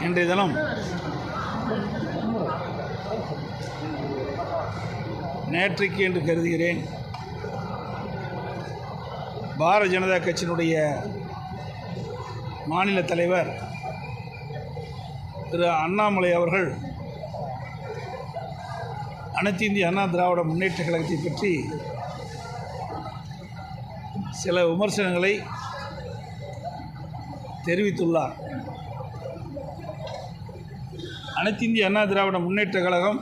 இன்றைய தினம் நேற்றைக்கு என்று கருதுகிறேன் பாரதிய ஜனதா கட்சியினுடைய மாநில தலைவர் திரு அண்ணாமலை அவர்கள் அனைத்து இந்திய அண்ணா திராவிட முன்னேற்ற கழகத்தை பற்றி சில விமர்சனங்களை தெரிவித்துள்ளார். அனைத்து இந்திய அண்ணா திராவிட முன்னேற்ற கழகம்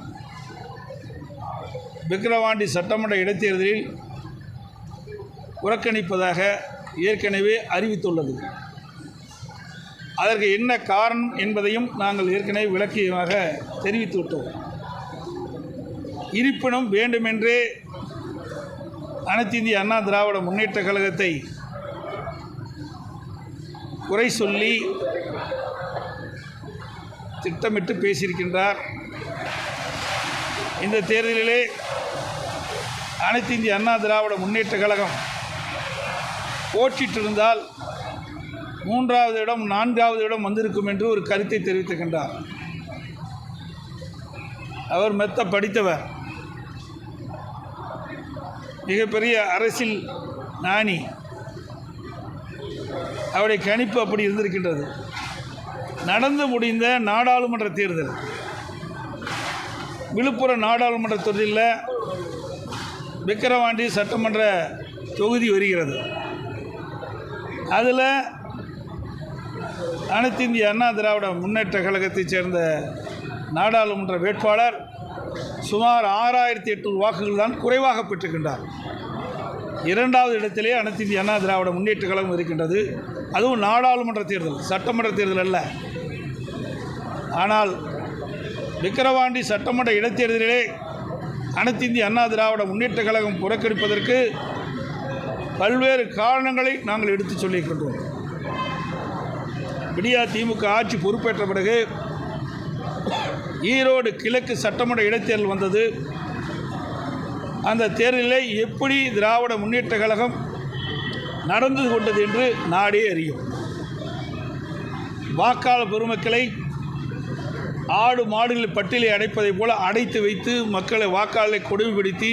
விக்கிரவாண்டி சட்டமன்ற இடைத்தேர்தலில் புறக்கணிப்பதாக ஏற்கனவே அறிவித்துள்ளது. அதற்கு என்ன காரணம் என்பதையும் நாங்கள் ஏற்கனவே விளக்கியமாக தெரிவித்துவிட்டோம். இருப்பினும் வேண்டுமென்றே அனைத்து இந்திய அண்ணா திராவிட முன்னேற்ற கழகத்தை குறை சொல்லி திட்டமிட்டு பேசியிருக்கின்றார். இந்த தேர்தலிலே அனைத்து இந்திய அண்ணா திராவிட முன்னேற்ற கழகம் போட்டிட்டிருந்தால் 3வது இடம் 4வது இடம் வந்திருக்கும் என்று ஒரு கருத்தை தெரிவித்திருக்கின்றார். அவர் மெத்த படித்தவர், மிகப்பெரிய அரசியல் ஞானி. அவருடைய கணிப்பு அப்படி இருந்திருக்கின்றது. நடந்து முடிந்த நாடாளுமன்ற தேர்தல், விழுப்புரம் நாடாளுமன்ற தொகுதியில் விக்கிரவாண்டி சட்டமன்ற தொகுதி வருகிறது. அதில் அனைத்து இந்திய அண்ணா திராவிட முன்னேற்ற கழகத்தைச் சேர்ந்த நாடாளுமன்ற வேட்பாளர் சுமார் 6800 வாக்குகள் தான் குறைவாக பெற்றிருக்கின்றார். 2வது இடத்திலே அனைத்து இந்திய அண்ணா திராவிட முன்னேற்ற கழகம் இருக்கின்றது. அதுவும் நாடாளுமன்ற தேர்தல், சட்டமன்ற தேர்தல் அல்ல. ஆனால் விக்கிரவாண்டி சட்டமன்ற இடைத்தேர்தலிலே அனைத்து இந்திய அண்ணா திராவிட முன்னேற்ற கழகம் புறக்கணிப்பதற்கு பல்வேறு காரணங்களை நாங்கள் எடுத்து சொல்லியிருக்கின்றோம். விடியா திமுக ஆட்சி பொறுப்பேற்ற பிறகு ஈரோடு கிழக்கு சட்டமன்ற இடைத்தேர்தல் வந்தது. அந்த தேர்தலிலே எப்படி திராவிட முன்னேற்ற கழகம் நடந்து கொண்டது என்று நாடே அறியும். வாக்காளர் பெருமக்களை ஆடு மாடுகளில் பட்டியலை அடைப்பதைப் போல அடைத்து வைத்து மக்களை வாக்காளரை கொடுமைப்படுத்தி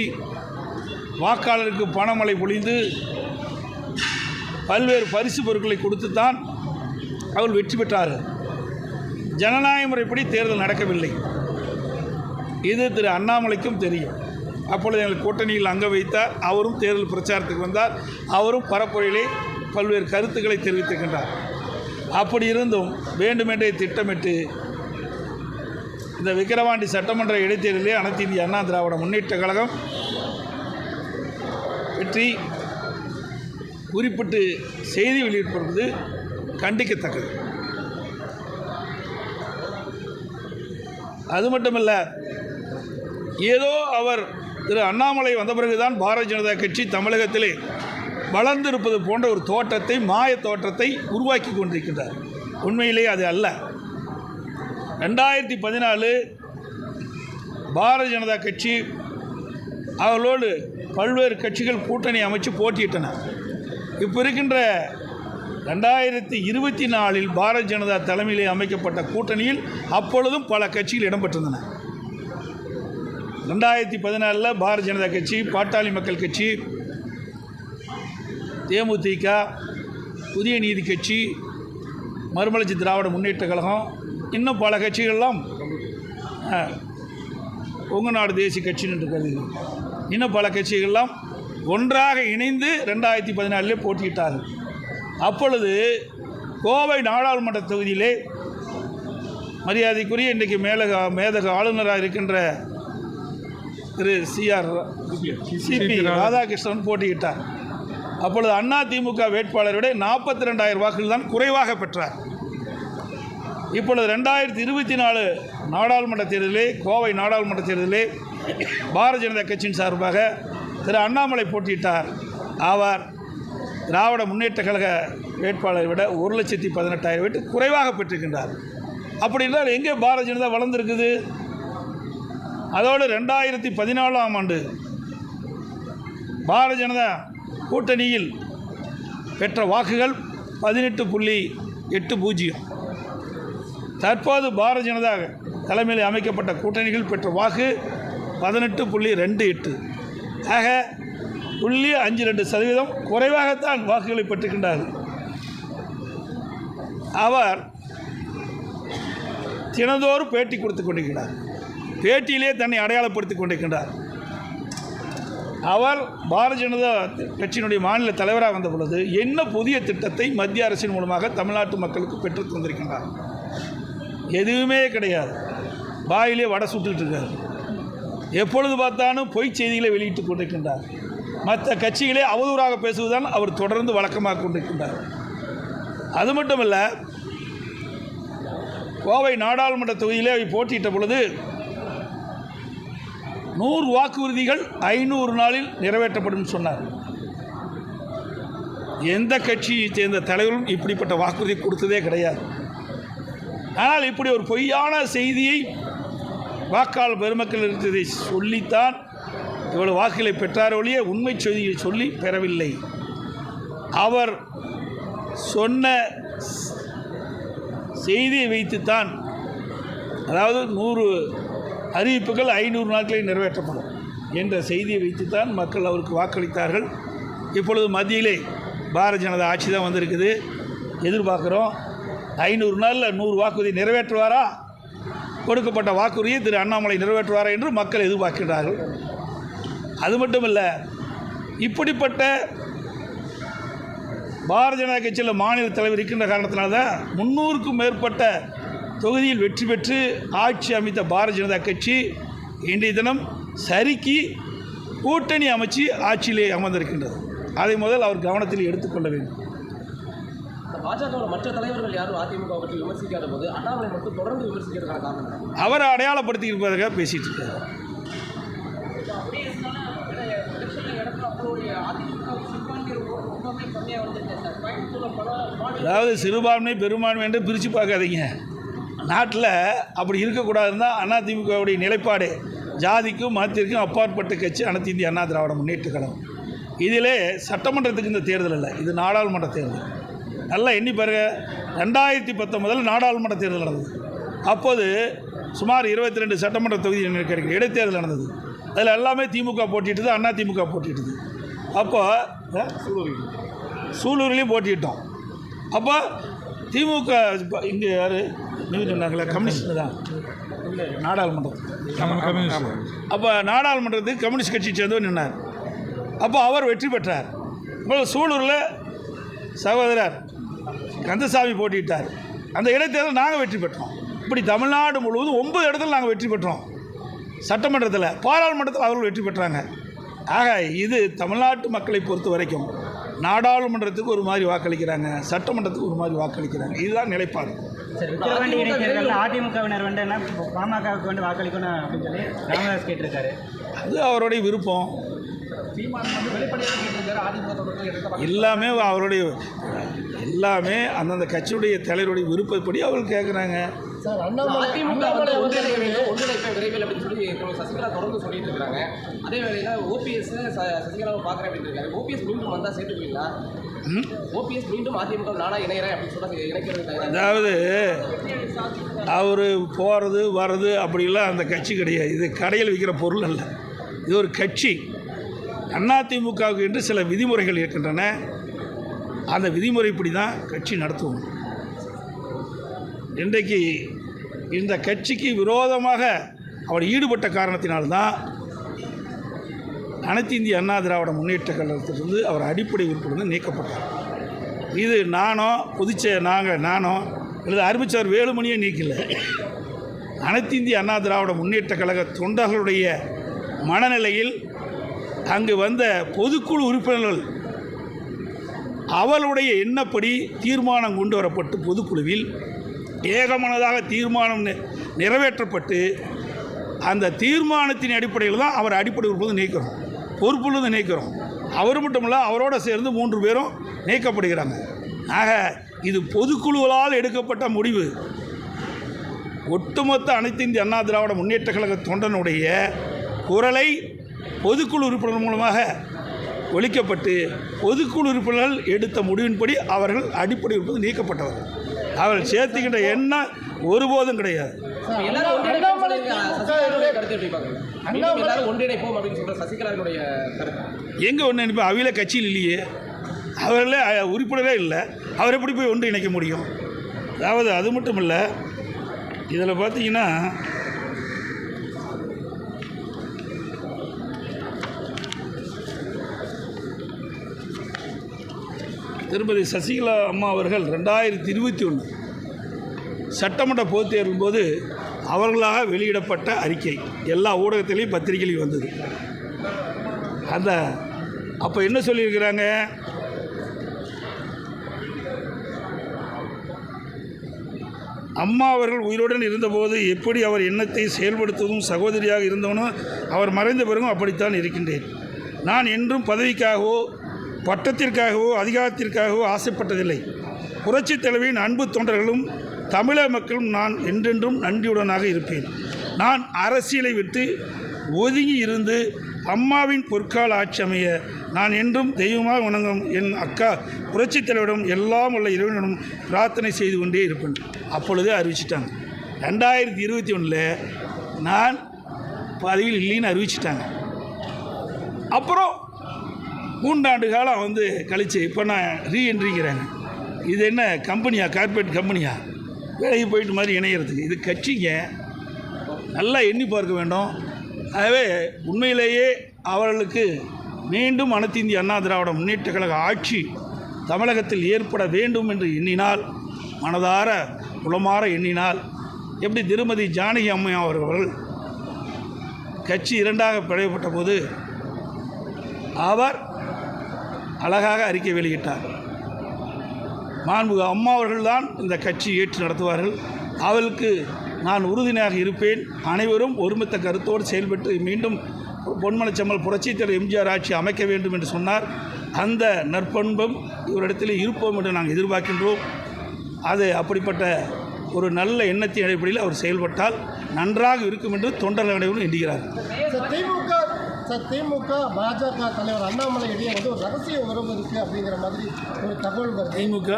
வாக்காளருக்கு பணமழை பொழிந்து பல்வேறு பரிசு பொருட்களை கொடுத்துத்தான் அவர் வெற்றி பெற்றார்கள். ஜனநாயக முறைப்படி தேர்தல் நடக்கவில்லை. இது திரு அண்ணாமலைக்கும் தெரியும். அப்பொழுது எங்கள் கூட்டணியில் அங்க வைத்தார். அவரும் தேர்தல் பிரச்சாரத்துக்கு வந்தார். அவரும் பரப்புரையிலே பல்வேறு கருத்துக்களை தெரிவித்திருக்கின்றார். அப்படி இருந்தும் வேண்டுமென்றே திட்டமிட்டு இந்த விக்கிரவாண்டி சட்டமன்ற இடைத்தேர்தலிலே அனைத்து இந்திய அண்ணா திராவிட முன்னேற்ற கழகம் வெற்றி குறிப்பிட்டு செய்தி வெளியிட்டிருப்பது கண்டிக்கத்தக்கது. அது மட்டுமல்ல, ஏதோ அவர் திரு அண்ணாமலை வந்த பிறகுதான் பாரதிய ஜனதா கட்சி தமிழகத்திலே வளர்ந்திருப்பது போன்ற ஒரு தோற்றத்தை, மாய தோற்றத்தை உருவாக்கி கொண்டிருக்கின்றார். உண்மையிலே அது அல்ல. 2014 பாரதிய ஜனதா கட்சி அவர்களோடு பல்வேறு கட்சிகள் கூட்டணி அமைச்சு போட்டியிட்டன. இப்போ இருக்கின்ற 2024 பாரதிய ஜனதா தலைமையிலே அமைக்கப்பட்ட கூட்டணியில் அப்பொழுதும் பல கட்சிகள் இடம்பெற்றிருந்தன. 2014 பாரதிய ஜனதா கட்சி, பாட்டாளி மக்கள் கட்சி, தேமுதிக, புதிய நீதி கட்சி, மறுமலர்ச்சி திராவிட முன்னேற்ற கழகம், இன்னும் பல கட்சிகள்லாம் உங்கள் நாடு தேசிய கட்சின்னு என்று கருது, இன்னும் பல கட்சிகள்லாம் ஒன்றாக இணைந்து 2014 போட்டியிட்டார்கள். அப்பொழுது கோவை நாடாளுமன்ற தொகுதியிலே மரியாதைக்குரிய இன்றைக்கு மேதக ஆளுநராக இருக்கின்ற திரு சிபி ராதாகிருஷ்ணன் போட்டியிட்டார். அப்பொழுது அண்ணா திமுக வேட்பாளரை விட 42,000 வாக்குகள் தான் குறைவாக பெற்றார். இப்பொழுது 2024 நாடாளுமன்ற தேர்தலிலே, கோவை நாடாளுமன்ற தேர்தலிலே பாரதிய ஜனதா கட்சியின் சார்பாக திரு அண்ணாமலை போட்டியிட்டார். அவர் திராவிட முன்னேற்ற கழக வேட்பாளரை விட 1,18,000 வீட்டு குறைவாக பெற்றிருக்கின்றார். அப்படி என்றால் எங்கே பாரதிய ஜனதா வளர்ந்துருக்குது? அதோடு 2014ஆம் ஆண்டு பாரதிய ஜனதா கூட்டணியில் பெற்ற வாக்குகள் 18.80. தற்போது பாரதிய ஜனதா தலைமையில் அமைக்கப்பட்ட கூட்டணிகள் பெற்ற வாக்கு 18.28. ஆக 0.52% குறைவாகத்தான் வாக்குகளை பெற்றுக்கின்றார்கள். அவர் தினந்தோறும் பேட்டி கொடுத்து கொண்டிருக்கிறார். பேட்டியிலே தன்னை அடையாளப்படுத்திக் கொண்டிருக்கின்றார். அவர் பாரதிய ஜனதா கட்சியினுடைய மாநில தலைவராக வந்த பொழுது என்ன புதிய திட்டத்தை மத்திய அரசின் மூலமாக தமிழ்நாட்டு மக்களுக்கு பெற்றுத் தந்திருக்கின்றார்? எதுவுமே கிடையாது. வாயிலே வடை சுட்டுக்கிட்டு இருக்கார். எப்பொழுது பார்த்தாலும் பொய் செய்திகளை வெளியிட்டுக் கொண்டிருக்கின்றார். மற்ற கட்சிகளே அவதூறாக பேசுவதுதான் அவர் தொடர்ந்து வழக்கமாக கொண்டிருக்கின்றார். அது மட்டுமல்ல, கோவை நாடாளுமன்ற தொகுதியிலே போட்டியிட்ட பொழுது 100 வாக்குறுதிகள் 500 நாளில் நிறைவேற்றப்படும் சொன்னார். எந்த கட்சியை சேர்ந்த தலைவரும் இப்படிப்பட்ட வாக்குறுதி கொடுத்ததே கிடையாது. ஆனால் இப்படி ஒரு பொய்யான செய்தியை வாக்காளர் பெருமக்கள் இருந்ததை சொல்லித்தான் இவ்வளவு வாக்குகளை பெற்றார் ஒழிய உண்மை செய்தியை சொல்லி பெறவில்லை. அவர் சொன்ன செய்தியை வைத்துத்தான், அதாவது 100 அறிவிப்புகள் 500 நாட்களில் நிறைவேற்றப்படும் என்ற செய்தியை வைத்துத்தான் மக்கள் அவருக்கு வாக்களித்தார்கள். இப்பொழுது மத்தியிலே பாரதிய ஜனதா ஆட்சி தான் வந்திருக்குது. எதிர்பார்க்குறோம் 500 நாளில் 100 வாக்குறுதி நிறைவேற்றுவாரா, கொடுக்கப்பட்ட வாக்குறுதியை திரு அண்ணாமலை நிறைவேற்றுவாரா என்று மக்கள் எதிர்பார்க்கிறார்கள். அது மட்டுமல்ல, இப்படிப்பட்ட பாரதிய ஜனதா கட்சியில் மாநில தலைவர் இருக்கின்ற காரணத்தினால்தான் 300க்கும் மேற்பட்ட தொகுதியில் வெற்றி பெற்று ஆட்சி அமைத்த பாரதிய ஜனதா கட்சி இன்றைய தினம் சறுக்கி கூட்டணி அமைச்சு ஆட்சியிலே அமர்ந்திருக்கின்றது. அதை முதல் அவர் கவனத்தில் எடுத்துக்கொள்ள வேண்டும். பாஜகவில் மற்ற தலைவர்கள் யாரும் அதிமுக பற்றி விமர்சிக்காத போது அண்ணாமலை மட்டும் தொடர்ந்து விமர்சிக்கிறதுக்கான காரணம் அவரை அடையாளப்படுத்தி இருப்பதாக பேசிட்டு இருக்காரு. அதாவது சிறுபான்மை பெரும்பான்மை என்று பிரித்து பார்க்காதீங்க. நாட்டில் அப்படி இருக்கக்கூடாதுன்னு தான் அதிமுகவுடைய நிலைப்பாடு. ஜாதிக்கும் மதத்திற்கும் அப்பாற்பட்ட கட்சி அனைத்து இந்திய அண்ணா திராவிட முன்னேற்ற கழகம். இதிலே சட்டமன்றத்துக்கு இந்த தேர்தல் இல்லை, இது நாடாளுமன்ற தேர்தல். நல்லா எண்ணி பாருங்க. 2019 நாடாளுமன்ற தேர்தல் நடந்தது. அப்போது சுமார் 22 சட்டமன்ற தொகுதி கிடைக்கும் இடைத்தேர்தல் நடந்தது. அதில் எல்லாமே திமுக போட்டிட்டது, அண்ணா திமுக போட்டிட்டது. அப்போ சூலூர்லேயும் போட்டிட்டோம். அப்போ திமுக இங்கே யார் நியூஸ் சொன்னாங்களே, கம்யூனிஸ்ட் தான் நாடாளுமன்றம். அப்போ நாடாளுமன்றத்துக்கு கம்யூனிஸ்ட் கட்சியை சேர்ந்தவர் நின்னார். அப்போ அவர் வெற்றி பெற்றார். இப்போ சூலூரில் சகோதரர் கந்தசாமி போட்டிட்டார். அந்த இடைத்தேர்தல் நாங்கள் வெற்றி பெற்றோம். இப்படி தமிழ்நாடு முழுவதும் 9 இடத்துல நாங்கள் வெற்றி பெற்றோம். சட்டமன்றத்தில், பாராளுமன்றத்தில் அவர்கள் வெற்றி பெற்றாங்க. ஆக இது தமிழ்நாட்டு மக்களை பொறுத்த வரைக்கும் நாடாளுமன்றத்துக்கு ஒரு மாதிரி வாக்களிக்கிறாங்க, சட்டமன்றத்துக்கு ஒரு மாதிரி வாக்களிக்கிறாங்க. இதுதான் நிலைப்பாடு. அதிமுகவினர் வந்து என்ன பாமகவுக்கு வந்து வாக்களிக்கணும் அப்படின்னு சொல்லி ராமதாஸ் கேட்டிருக்காரு. அது அவருடைய விருப்பம். எல்லாமே அந்தந்த கட்சியுடைய தலைவருடைய விருப்பப்படி அவர்கள் கேட்குறாங்க. சசிகலா தொடர்ந்து சொல்லிட்டு இருக்காங்க. அதே வேளையில் ஓபிஎஸ் சசிகலாவை பார்க்குறேன் அப்படின்னு இருக்காரு. ஓபிஎஸ் மீண்டும் வந்தால் சேர்த்துக்குவீங்களா? ஓபிஎஸ் மீண்டும் அதிமுக நானா இணைகிறேன் அப்படின்னு சொல்லி இணைக்கிறது. அதாவது அவர் போகிறது வர்றது அப்படிலாம் அந்த கட்சி கிடையாது. இது கடையில் விற்கிற பொருள் அல்ல. இது ஒரு கட்சி. அதிமுகவுக்கு என்று சில விதிமுறைகள் இருக்கின்றன. அந்த விதிமுறைப்படி தான் கட்சி நடத்துவோம். இன்றைக்கு இந்த கட்சிக்கு விரோதமாக அவர் ஈடுபட்ட காரணத்தினால்தான் அனைத்து இந்திய அண்ணா திராவிட முன்னேற்ற கழகத்திலிருந்து அவர் அடிப்படை உறுப்பிலிருந்து நீக்கப்பட்டார். இது நானோ அல்லது அறிவிச்சவர் வேலுமணியை நீக்கல. அனைத்து இந்திய அண்ணா திராவிட முன்னேற்ற கழக தொண்டர்களுடைய மனநிலையில் அங்கு வந்த பொதுக்குழு உறுப்பினர்கள் அவளுடைய எண்ணப்படி தீர்மானம் கொண்டு வரப்பட்டு பொதுக்குழுவில் ஏகமனதாக தீர்மானம் நிறைவேற்றப்பட்டு அந்த தீர்மானத்தின் அடிப்படையில் தான் அவர் அடிப்படை உறுப்பிலிருந்து நீக்கிறோம், பொறுப்பிலிருந்து நீக்கிறோம். அவர் மட்டுமல்ல, அவரோடு சேர்ந்து 3 பேரும் நீக்கப்படுகிறாங்க. ஆக இது பொதுக்குழுவால் எடுக்கப்பட்ட முடிவு. ஒட்டுமொத்த அனைத்து இந்திய அண்ணா திராவிட முன்னேற்ற கழக தொண்டனுடைய குரலை பொதுக்குழு உறுப்பினர் மூலமாக ஒழிக்கப்பட்டு பொதுக்குழு உறுப்பினர்கள் எடுத்த முடிவின்படி அவர்கள் அடிப்படை உறுப்பினர் நீக்கப்பட்டவர்கள். அவள் சேர்த்துக்கிட்ட எண்ணம் ஒருபோதும் கிடையாது. எல்லாரும் ஒன்றிணைப்போம் சொல்லியிருக்காங்க. சசிகலாவுடைய கருத்து எப்படி பார்க்குறீங்க? மீண்டும் எல்லாரும் ஒன்றிணைப்போம் அப்படின்னு சொல்ற சசிகலாவுடைய கருத்து எங்கே ஒன்று இப்போ அவையில் கட்சியில் இல்லையே, அவர்களே உறுப்பினரே இல்லை, அவர் எப்படி போய் ஒன்று இணைக்க முடியும்? அதாவது அது மட்டும் இல்லை, இதில் பார்த்தீங்கன்னா திருமதி சசிகலா அம்மா அவர்கள் 2021 சட்டமன்ற பொதுத் தேர்தலின் போது அவர்களாக வெளியிடப்பட்ட அறிக்கை எல்லா ஊடகத்திலையும் பத்திரிகையிலையும் வந்தது. அந்த அப்போ என்ன சொல்லியிருக்கிறாங்க, அம்மா அவர்கள் உயிருடன் இருந்தபோது எப்படி அவர் எண்ணத்தை செயல்படுத்துவதும் சகோதரியாக இருந்தவனும் அவர் மறைந்த பிறகும் அப்படித்தான் இருக்கின்றேன். நான் என்றும் பதவிக்காகவோ பட்டத்திற்காகவோ அதிகாரத்திற்காகவோ ஆசைப்பட்டதில்லை. புரட்சித் தலைவியின் அன்பு தொண்டர்களும் தமிழக மக்களும் நான் என்றென்றும் நன்றியுடனாக இருப்பேன். நான் அரசியலை விட்டு ஒதுங்கி இருந்து அம்மாவின் பொற்கால ஆட்சி அமைய நான் என்றும் தெய்வமாக வணங்கும் என் அக்கா புரட்சித் தலைவரிடம் எல்லாம் உள்ள இறைவனிடம் பிரார்த்தனை செய்து கொண்டே இருப்பேன். அப்பொழுதே அறிவிச்சிட்டாங்க. 2021 நான் பதவியில் இல்லைன்னு அறிவிச்சிட்டாங்க. அப்புறம் 3 ஆண்டு காலம் கழித்து இப்போ நான் ரீஎன்ட்ரிங்கிறாங்க. இது என்ன கம்பெனியா, கார்ப்பரேட் கம்பெனியா, வேலைக்கு போயிட்டு மாதிரி இணையிறதுக்கு? இது கட்சிங்க, நல்லா எண்ணி பார்க்க வேண்டும். ஆகவே உண்மையிலேயே அவர்களுக்கு மீண்டும் அனைத்து இந்திய அண்ணா திராவிட முன்னேற்ற கழக ஆட்சி தமிழகத்தில் ஏற்பட வேண்டும் என்று எண்ணினால், மனதார உளமாற எண்ணினால், எப்படி திருமதி ஜானகி அம்மையா அவர்கள் கட்சி 2ஆக பிளவுபட்ட போது அவர் அழகாக அறிக்கை வெளியிட்டார். மாண்புமிகு அம்மா அவர்கள்தான் இந்த கட்சி ஏற்று நடத்துவார்கள், அவளுக்கு நான் உறுதுணையாக இருப்பேன், அனைவரும் ஒருமித்த கருத்தோடு செயல்பட்டு மீண்டும் பொன்மனச்செம்மல் புரட்சித் தலைவர் எம்ஜிஆர் ஆட்சி அமைக்க வேண்டும் என்று சொன்னார். அந்த நற்பண்பும் இவரிடத்தில் இருப்போம் என்று நாங்கள் எதிர்பார்க்கின்றோம். அது அப்படிப்பட்ட ஒரு நல்ல எண்ணத்தின் அடிப்படையில் அவர் செயல்பட்டால் நன்றாக இருக்கும் என்று தொண்டர்கள் அனைவரும் எண்ணுகிறார். திமுக பாஜக தலைவர் அண்ணாமலை இடையே ஒரு ரகசிய உறவு இருக்குது அப்படிங்கிற மாதிரி ஒரு தகவல் வருது. திமுக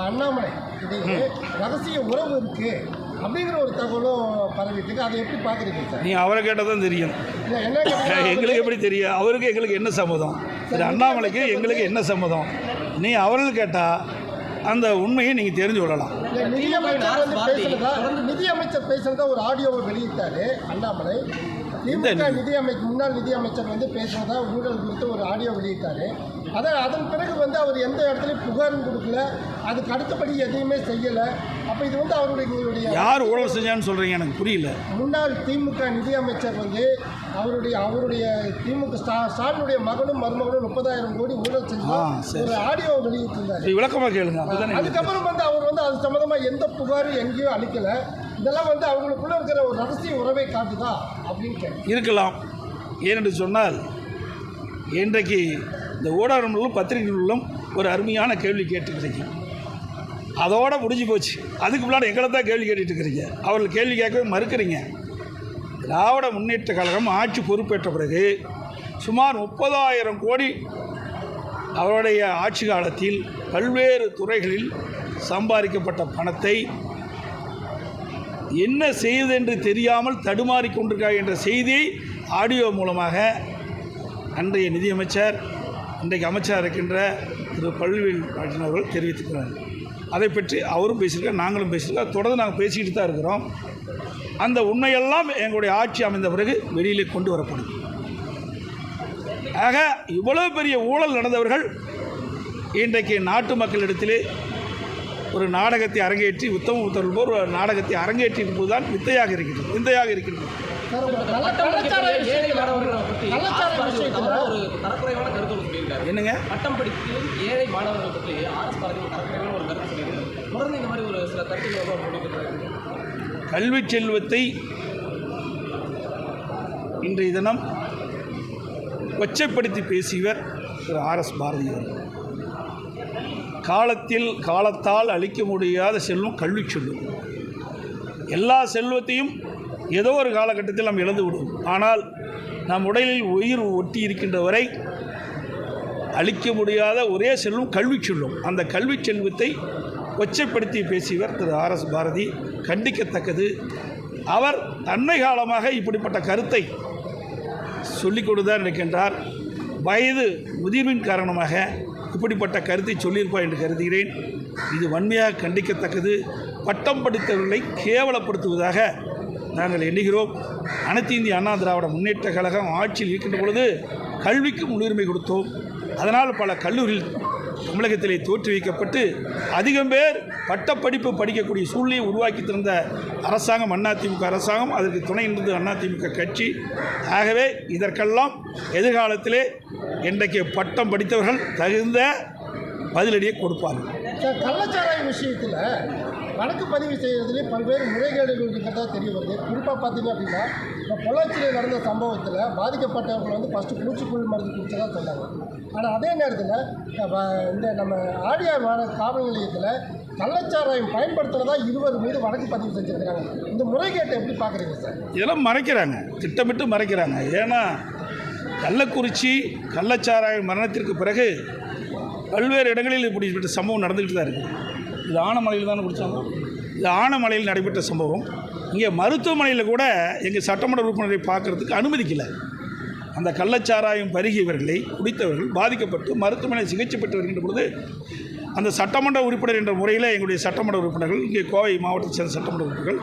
அண்ணாமலை இடையே ரகசிய உறவு இருக்குது அப்படிங்கிற ஒரு தகவலும் பரவிட்டு, அதை எப்படி பார்க்குறீங்க சார்? நீங்கள் அவரை கேட்டால் தான் தெரியும். இல்லை என்ன எங்களுக்கு எப்படி தெரியும்? அவருக்கு எங்களுக்கு என்ன சம்மதம்? சரி, அண்ணாமலைக்கு எங்களுக்கு என்ன சம்மதம்? நீ அவர்கள் கேட்டால் அந்த உண்மையை நீங்கள் தெரிஞ்சு கொள்ளலாம். நிதியமைச்சர் பேசுகிறதா ஒரு ஆடியோவை வெளியிட்டாரு அண்ணாமலை. திமுக முன்னாள் நிதியமைச்சர் பேசுகிறதா ஊழல் குறித்து ஒரு ஆடியோ வெளியிட்டார். அதன் பிறகு அவர் எந்த இடத்துலையும் புகாரும் கொடுக்கல, அதுக்கு அடுத்தபடி எதையுமே செய்யலை. அப்போ இது அவருடைய யார் ஊழல் செஞ்சான்னு சொல்கிறீங்க? எனக்கு புரியல. முன்னாள் திமுக நிதியமைச்சர் அவருடைய திமுக ஸ்டாலினுடைய மகனும் மருமகனும் 30,000 கோடி ஊழல் செஞ்சு ஒரு ஆடியோ வெளியிட்டிருந்தார். விளக்கமாக கேளுங்க. அதுக்கப்புறம் அவர் அது சம்மந்தமாக எந்த புகாரும் எங்கேயும் அளிக்கலை. இதெல்லாம் அவங்களுக்குள்ள இருக்கிற ஒரு ரகசிய உறவை காட்டுதா அப்படின்னு இருக்கலாம். ஏனென்று சொன்னால் இன்றைக்கு இந்த ஊடகங்களும் பத்திரிகைகளும் ஒரு அருமையான கேள்வி கேட்டுக்கிறீங்க, அதோடு முடிஞ்சு போச்சு. அதுக்கு முன்னாடி எங்களை தான் கேள்வி கேட்டுட்டு இருக்கிறீங்க. அவர்கள் கேள்வி கேட்கவே மறுக்கிறீங்க. திராவிட முன்னேற்ற கழகம் ஆட்சி பொறுப்பேற்ற பிறகு சுமார் 30,000 கோடி அவருடைய ஆட்சி காலத்தில் பல்வேறு துறைகளில் சம்பாதிக்கப்பட்ட பணத்தை என்ன செய்வது என்று தெரியாமல் தடுமாறி கொண்டிருக்கார் என்ற செய்தியை ஆடியோ மூலமாக அன்றைய நிதியமைச்சர், இன்றைக்கு அமைச்சராக இருக்கின்ற திரு பழனிவேல் ராஜன் அவர்கள் தெரிவித்திருக்கிறார். அதை பற்றி அவரும் பேசியிருக்கார், நாங்களும் பேசியிருக்கோம், தொடர்ந்து நாங்கள் பேசிக்கிட்டு தான் இருக்கிறோம். அந்த உண்மையெல்லாம் எங்களுடைய ஆட்சி அமைந்த பிறகு வெளியிலே கொண்டு வரப்படும். ஆக இவ்வளவு பெரிய ஊழல் நடந்தவர்கள் இன்றைக்கு நாட்டு மக்களிடத்திலே ஒரு நாடகத்தை அரங்கேற்றி உத்தம புத்தர்கள் போல் ஒரு நாடகத்தை அரங்கேற்றின் போது தான் விந்தையாக இருக்கின்றது. என்னங்க பட்டம் படித்து ஏழை மாணவர்கள் பற்றி ஆர்எஸ் பாரதி தரக்குறைவான ஒரு கருத்து சொல்லியிருக்காரு. தொடர்ந்து இந்த மாதிரி ஒரு சில கருத்துக்கள் கல்வி செல்வத்தை இன்றைய தினம் கொச்சைப்படுத்தி பேசியவர் திரு ஆர்எஸ் பாரதி அவர்கள். காலத்தால் அளிக்க முடியாத செல்வம் கல்வி செல்வம். எல்லா செல்வத்தையும் ஏதோ ஒரு காலகட்டத்தில் நாம் இழந்து விடுவோம். ஆனால் நம் உடலில் உயிர் ஒட்டி இருக்கின்ற வரை அளிக்க முடியாத ஒரே செல்வம் கல்வி செல்வம். அந்த கல்வி செல்வத்தை கொச்சைப்படுத்தி பேசியவர் திரு ஆர்.எஸ். பாரதி. கண்டிக்கத்தக்கது. அவர் அண்மை காலமாக இப்படிப்பட்ட கருத்தை சொல்லிக் கொடுதான் இருக்கின்றார். வயது முதிர்வின் காரணமாக இப்படிப்பட்ட கருத்தை சொல்லியிருப்பார் என்று கருதுகிறேன். இது வன்மையாக கண்டிக்கத்தக்கது. பட்டம் படித்தவர்களை கேவலப்படுத்துவதாக நாங்கள் எண்ணுகிறோம். அனைத்து இந்திய அண்ணா திராவிட முன்னேற்ற கழகம் ஆட்சியில் இருக்கின்ற பொழுது கல்விக்கு முன்னுரிமை கொடுத்தோம். அதனால் பல கல்லூரிகள் தமிழகத்திலே தோற்றுவிக்கப்பட்டு அதிகம் பேர் பட்டப்படிப்பு படிக்கக்கூடிய சூழ்நிலையை உருவாக்கி தந்த அரசாங்கம் அதிமுக அரசாங்கம், அதற்கு துணை இருந்தது அதிமுக கட்சி. ஆகவே இதற்கெல்லாம் எதிர்காலத்திலே இன்றைக்கு பட்டம் படித்தவர்கள் தகுந்த பதிலடியை கொடுப்பார்கள். கள்ளச்சாராய விஷயத்தில் வழக்கு பதிவு செய்கிறதுலேயே பல்வேறு முறைகேடுகள் இருக்கிறதா தெரிய வருது. குறிப்பாக பார்த்தீங்க அப்படின்னா இப்போ பொள்ளாச்சியில் நடந்த சம்பவத்தில் பாதிக்கப்பட்டவர்கள் வந்து ஃபஸ்ட்டு பூச்சிக்கொல்லி மருந்து குடிச்சதாக சொன்னாங்க. ஆனால் அதே நேரத்தில் இந்த நம்ம ஆழியார் காவல் நிலையத்தில் கள்ளச்சாராயம் பயன்படுத்துகிறதா 20 மீது வழக்கு பதிவு செஞ்சுருக்கிறாங்க. இந்த முறைகேட்டை எப்படி பார்க்குறீங்க சார்? இதெல்லாம் மறைக்கிறாங்க, திட்டமிட்டு மறைக்கிறாங்க. ஏன்னா கள்ளக்குறிச்சி கள்ளச்சாராய மரணத்திற்கு பிறகு பல்வேறு இடங்களில் இப்படிப்பட்ட சம்பவம் நடந்துக்கிட்டு தான் இருக்குது. இது ஆனமலையில் தானே பிடிச்சாங்க. இது ஆனமலையில் நடைபெற்ற சம்பவம். இங்கே மருத்துவமனையில் கூட எங்கள் சட்டமன்ற உறுப்பினரை பார்க்குறதுக்கு அனுமதிக்கலை. அந்த கள்ளச்சாராயம் பருகியவர்களை குடித்தவர்கள் பாதிக்கப்பட்டு மருத்துவமனை சிகிச்சை பெற்று வருகின்ற பொழுது அந்த சட்டமன்ற உறுப்பினர் என்ற முறையில் எங்களுடைய சட்டமன்ற உறுப்பினர்கள், இங்கே கோவை மாவட்டத்தை சேர்ந்த சட்டமன்ற உறுப்பினர்கள்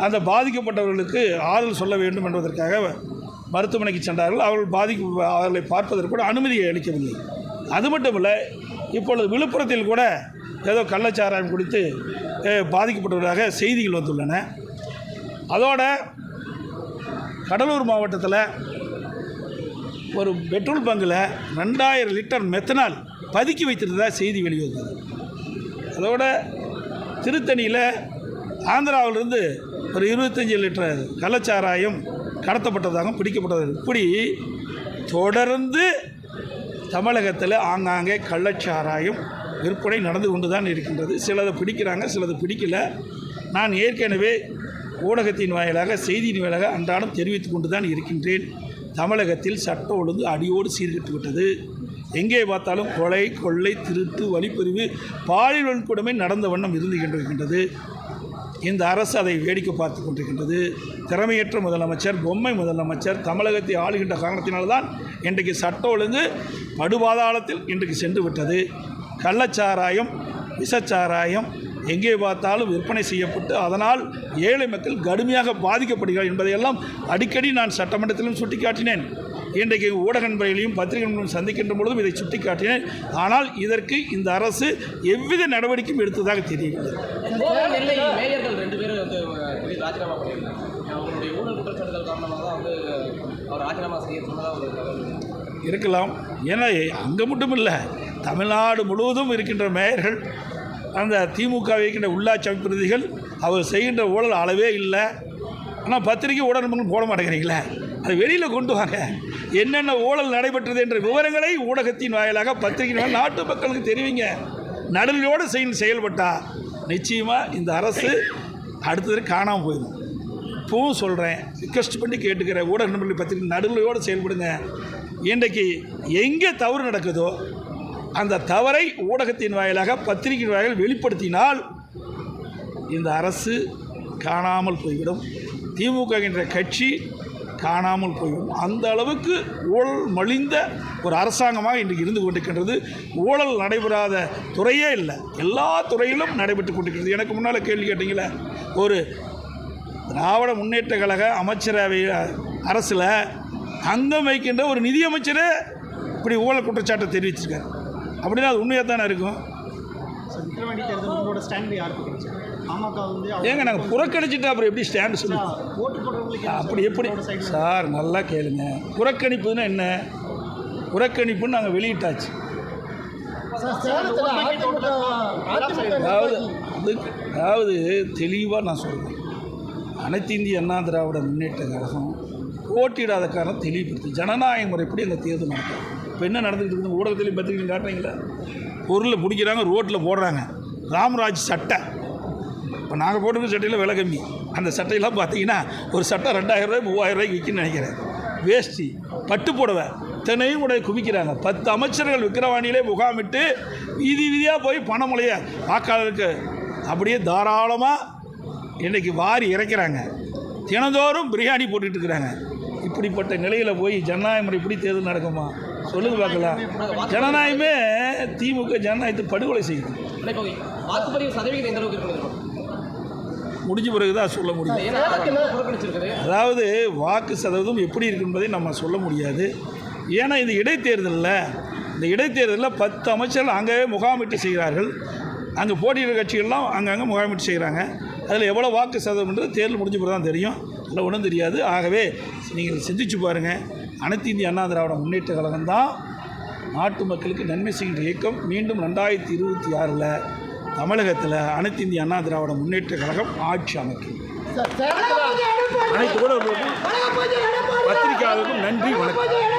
அந்த பாதிக்கப்பட்டவர்களுக்கு ஆறுதல் சொல்ல வேண்டும் என்பதற்காக மருத்துவமனைக்கு சென்றார்கள். அவர்களை பார்ப்பதற்கு கூட அனுமதியை அளிக்கவில்லை. அது மட்டுமல்ல, இப்பொழுது விழுப்புரத்தில் கூட ஏதோ கள்ளச்சாராயம் குடித்து பாதிக்கப்பட்டவர்களாக செய்திகள் வந்துள்ளன. அதோட கடலூர் மாவட்டத்தில் ஒரு பெட்ரோல் பங்கில் 2000 லிட்டர் மெத்தனால் பதுக்கி வைத்திருந்ததாக செய்தி வெளிவந்தது. அதோட திருத்தணியில் ஆந்திராவிலிருந்து ஒரு 25 லிட்டர் கள்ளச்சாராயம் கடத்தப்பட்டதாகவும் பிடிக்கப்பட்டதாக. இப்படி தொடர்ந்து தமிழகத்தில் ஆங்காங்கே கள்ளச்சாராயம் விற்பனை நடந்து கொண்டு தான் இருக்கின்றது. சிலதை பிடிக்கிறாங்க, சிலது பிடிக்கல. நான் ஏற்கனவே ஊடகத்தின் வாயிலாக செய்தியின் வாயிலாக அன்றாடம் தெரிவித்து கொண்டு தான் இருக்கின்றேன். தமிழகத்தில் சட்ட ஒழுங்கு அடியோடு சீர்கெட்டு விட்டது. எங்கே பார்த்தாலும் கொலை, கொள்ளை, திருட்டு, வழிப்பறிவு, பாலியல் வன்கொடுமை நடந்த வண்ணம் இருந்து கொண்டிருக்கின்றது. இந்த அரசு அதை வேடிக்கை பார்த்து கொண்டிருக்கின்றது. திறமையற்ற முதலமைச்சர், பொம்மை முதலமைச்சர் தமிழகத்தை ஆளுகின்ற காரணத்தினால்தான் இன்றைக்கு சட்ட ஒழுங்கு படுபாதாளத்தில் இன்றைக்கு சென்று விட்டது. கள்ளச்சாராயம், விஷச்சாராயம் எங்கே பார்த்தாலும் விற்பனை செய்யப்பட்டு அதனால் ஏழை மக்கள் கடுமையாக பாதிக்கப்படுகிறார் என்பதையெல்லாம் அடிக்கடி நான் சட்டமன்றத்திலும் சுட்டிக்காட்டினேன். இன்றைக்கு ஊடக நண்பர்களையும் பத்திரிகை நண்பர்களையும் சந்திக்கின்ற பொழுதும் இதை சுட்டிக்காட்டினேன். ஆனால் இதற்கு இந்த அரசு எவ்வித நடவடிக்கையும் எடுத்ததாக தெரியவில்லை. மேயர்கள் 2 பேரும் வந்து ராஜினாமா பண்ணியிருக்காங்க. அவங்களுடைய ஊழல் குற்றச்சாட்டுகள் காரணமாக தான் வந்து அவர் ராஜினாமா செய்ய சொன்னதாக இருக்கலாம். ஏன்னா அங்கே மட்டும் இல்லை, தமிழ்நாடு முழுவதும் இருக்கின்ற மேயர்கள், அந்த திமுக இருக்கின்ற உள்ளாட்சி அமைப்பு பிரதிகள் அவர் செய்கின்ற ஊழல் அளவே இல்லை. ஆனால் பத்திரிகை ஊடகங்கள் போட மாட்டேங்கிறீங்களே, அது வெளியில் கொண்டு வாங்க. என்னென்ன ஊழல் நடைபெற்றது என்ற விவரங்களை ஊடகத்தின் வாயிலாக பத்திரிகை நாட்டு மக்களுக்கு தெரிவிங்க. நடுநிலையோடு செயல்பட்டால் நிச்சயமாக இந்த அரசு அடுத்தது காணாமல் போயிடும். இப்போவும் சொல்கிறேன், ரிக்வெஸ்ட் பண்ணி கேட்டுக்கிற ஊடக நண்பர்கள் பத்திரிகை நடுநிலையோடு செயல்படுங்க. இன்றைக்கு எங்கே தவறு நடக்குதோ அந்த தவறை ஊடகத்தின் வாயிலாக பத்திரிகை வாயிலாக வெளிப்படுத்தினால் இந்த அரசு காணாமல் போய்விடும். திமுக என்ற கட்சி காணாமல் போய்விடும். அந்த அளவுக்கு ஊழல் மலிந்த ஒரு அரசாங்கமாக இன்றைக்கு இருந்து கொண்டிருக்கின்றது. ஊழல் நடைபெறாத துறையே இல்லை, எல்லா துறையிலும் நடைபெற்று கொண்டிருக்கிறது. எனக்கு முன்னால் கேள்வி கேட்டீங்களே, ஒரு திராவிட முன்னேற்ற கழக அமைச்சரவை அரசில் அங்கம் வைக்கின்ற ஒரு நிதியமைச்சரே இப்படி ஊழல் குற்றச்சாட்டை தெரிவிச்சிருக்காரு. அப்படின்னா அது உண்மையாக தானே இருக்கும். விக்கிரவாண்டி தேர்தல் உங்களோட ஸ்டாண்ட் யாருக்கு? பாமக வந்து ஏங்க நாங்கள் புறக்கணிச்சுட்டு அப்புறம் எப்படி ஸ்டாண்டு சொல்லுங்கள்? ஓட்டு போடுறவங்களுக்கு அப்படி எப்படி சார்? நல்லா கேளுங்க. புறக்கணிப்புன்னா என்ன? புறக்கணிப்புன்னு நாங்கள் வெளியிட்டாச்சு. அதாவது தெளிவாக நான் சொல்கிறேன், அனைத்து இந்திய அண்ணா திராவிட முன்னேற்ற கழகம் போட்டியிடாத காரணம் தெளிவுபடுத்தி ஜனநாயக முறைப்படி அந்த தேர்தல் நடக்கும். இப்போ என்ன நடந்துகிட்டு இருக்குது? ஊடகத்திலையும் பத்திரிகையும் காட்டுறீங்களா? பொருளை பிடிக்கிறாங்க, ரோட்டில் போடுறாங்க. ராம்ராஜ் சட்டை, இப்போ நாங்கள் போட்டுருக்க சட்டையில் விலை கம்மி. அந்த சட்டையெல்லாம் பார்த்தீங்கன்னா ஒரு சட்டை 2000 ரூபாய் 3000 ரூபாய்க்கு விற்கின்னு நினைக்கிறேன். வேஷ்டி, பட்டு புடவை அத்தனையும் கூட குவிக்கிறாங்க. 10 அமைச்சர்கள் விக்கிரவாண்டியிலே முகாமிட்டு வீதி வீதியாக போய் பணமுலைய வாக்காளருக்கு அப்படியே தாராளமாக இன்றைக்கி வாரி இறைக்கிறாங்க. தினந்தோறும் பிரியாணி போட்டுட்டு இருக்கிறாங்க. இப்படிப்பட்ட நிலையில் போய் ஜனநாயக முறை இப்படி தேர்தல் நடக்குமா? சொல்லுங்க பார்க்கலாம். ஜனநாயகமே திமுக ஜனநாயகத்தை படுகொலை செய்யுது. இப்போ வாக்குப்பதிவு சதவீதம் எந்த அளவுக்கு இருக்குது? முடிஞ்ச பிறகு தான் சொல்ல முடியும். புறக்கணிச்சிருக்குது. அதாவது வாக்கு சதவீதம் எப்படி இருக்கு என்பதை நம்ம சொல்ல முடியாது. ஏன்னா இந்த இடைத்தேர்தலில் 10 அமைச்சர்கள் அங்கேயே முகாமிட்டு செய்கிறார்கள். அங்கே போட்டியிடுற கட்சிகள்லாம் அங்கங்கே முகாமிட்டு செய்கிறாங்க. அதில் எவ்வளோ வாக்கு சதவீதம்ன்றது தேர்தல் முடிஞ்ச பிறகு தான் தெரியும். அதில் ஒன்றும் தெரியாது. ஆகவே நீங்கள் சிந்திச்சு பாருங்கள். அனைத்து இந்திய அண்ணா திராவிட முன்னேற்ற கழகம் தான் நாட்டு மக்களுக்கு நன்மை செய்கின்ற இயக்கம். மீண்டும் 2026 தமிழகத்தில் அனைத்து இந்திய அண்ணா திராவிட முன்னேற்ற கழகம் ஆட்சி அமைக்கும். அனைத்து கூட பத்திரிகையாளர்களுக்கும் நன்றி, வணக்கம்.